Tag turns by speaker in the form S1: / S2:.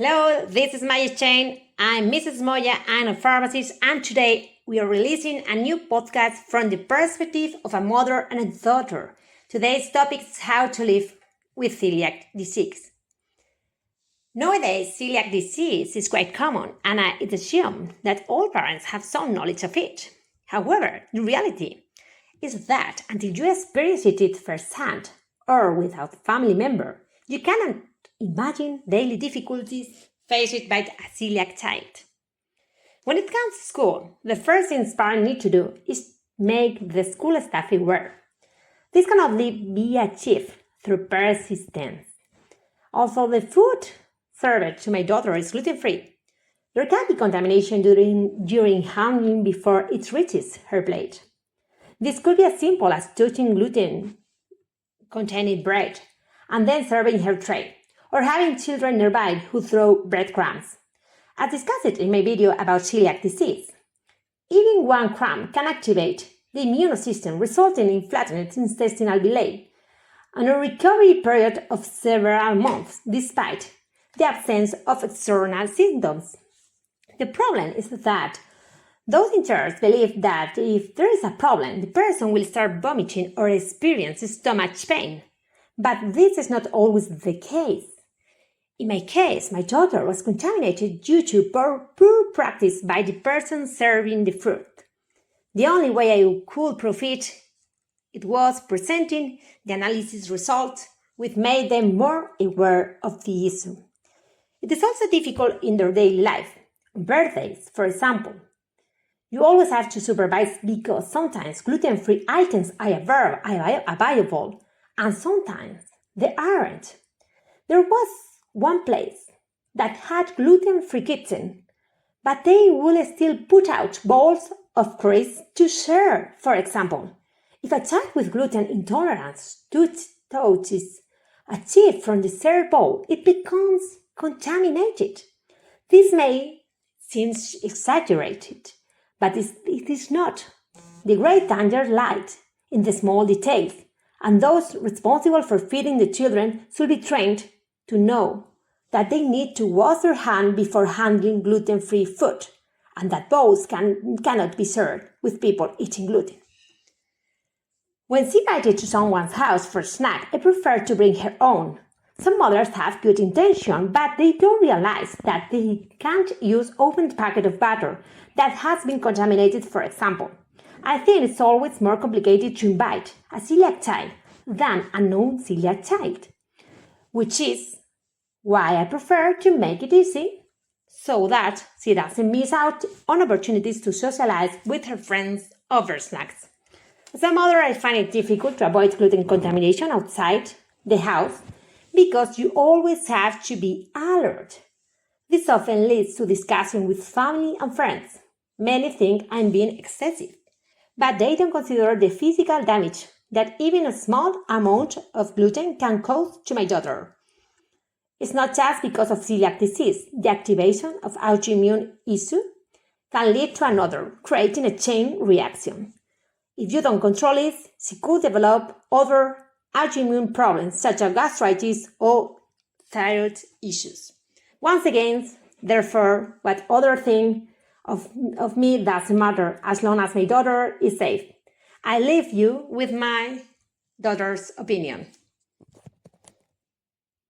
S1: Hello, this is Maya Chain. I'm Mrs. Moya. I'm a pharmacist, and today we are releasing a new podcast from the perspective of a mother and a daughter. Today's topic is how to live with celiac disease. Nowadays, celiac disease is quite common, and it's assumed that all parents have some knowledge of it. However, the reality is that until you experience it firsthand or without a family member, you cannot imagine daily difficulties faced by a celiac child. When it comes to school, the first thing parents need to do is make the school staff aware. This can only be achieved through persistence. Although the food served to my daughter is gluten-free, there can be contamination during handling before it reaches her plate. This could be as simple as touching gluten-containing bread and then serving her tray, or having children nearby who throw breadcrumbs. As discussed in my video about celiac disease, even one crumb can activate the immune system, resulting in flattened intestinal delay and a recovery period of several months, despite the absence of external symptoms. The problem is that those in charge believe that if there is a problem, the person will start vomiting or experience stomach pain. But this is not always the case. In my case, my daughter was contaminated due to poor practice by the person serving the food. The only way I could prove it was presenting the analysis results, which made them more aware of the issue. It is also difficult in their daily life. On birthdays, for example, you always have to supervise because sometimes gluten-free items are available and sometimes they aren't. There was one place that had gluten-free kitchen, but they will still put out bowls of crisps to share. For example, if a child with gluten intolerance touches a chip from the served bowl, it becomes contaminated. This may seem exaggerated, but it is not. The great danger lies in the small details, and those responsible for feeding the children should be trained to know that they need to wash their hands before handling gluten-free food, and that bowls cannot be shared with people eating gluten. When invited to someone's house for a snack, I prefer to bring her own. Some mothers have good intention, but they don't realize that they can't use opened packet of butter that has been contaminated, for example. I think it's always more complicated to invite a celiac child than a non-celiac child, which is why I prefer to make it easy so that she doesn't miss out on opportunities to socialize with her friends over snacks. As a mother, I find it difficult to avoid gluten contamination outside the house because you always have to be alert. This often leads to discussion with family and friends. Many think I'm being excessive, but they don't consider the physical damage that even a small amount of gluten can cause to my daughter. It's not just because of celiac disease. The activation of autoimmune issue can lead to another, creating a chain reaction. If you don't control it, she could develop other autoimmune problems such as gastritis or thyroid issues. Once again, therefore, what other thing of me doesn't matter as long as my daughter is safe. I leave you with my daughter's opinion.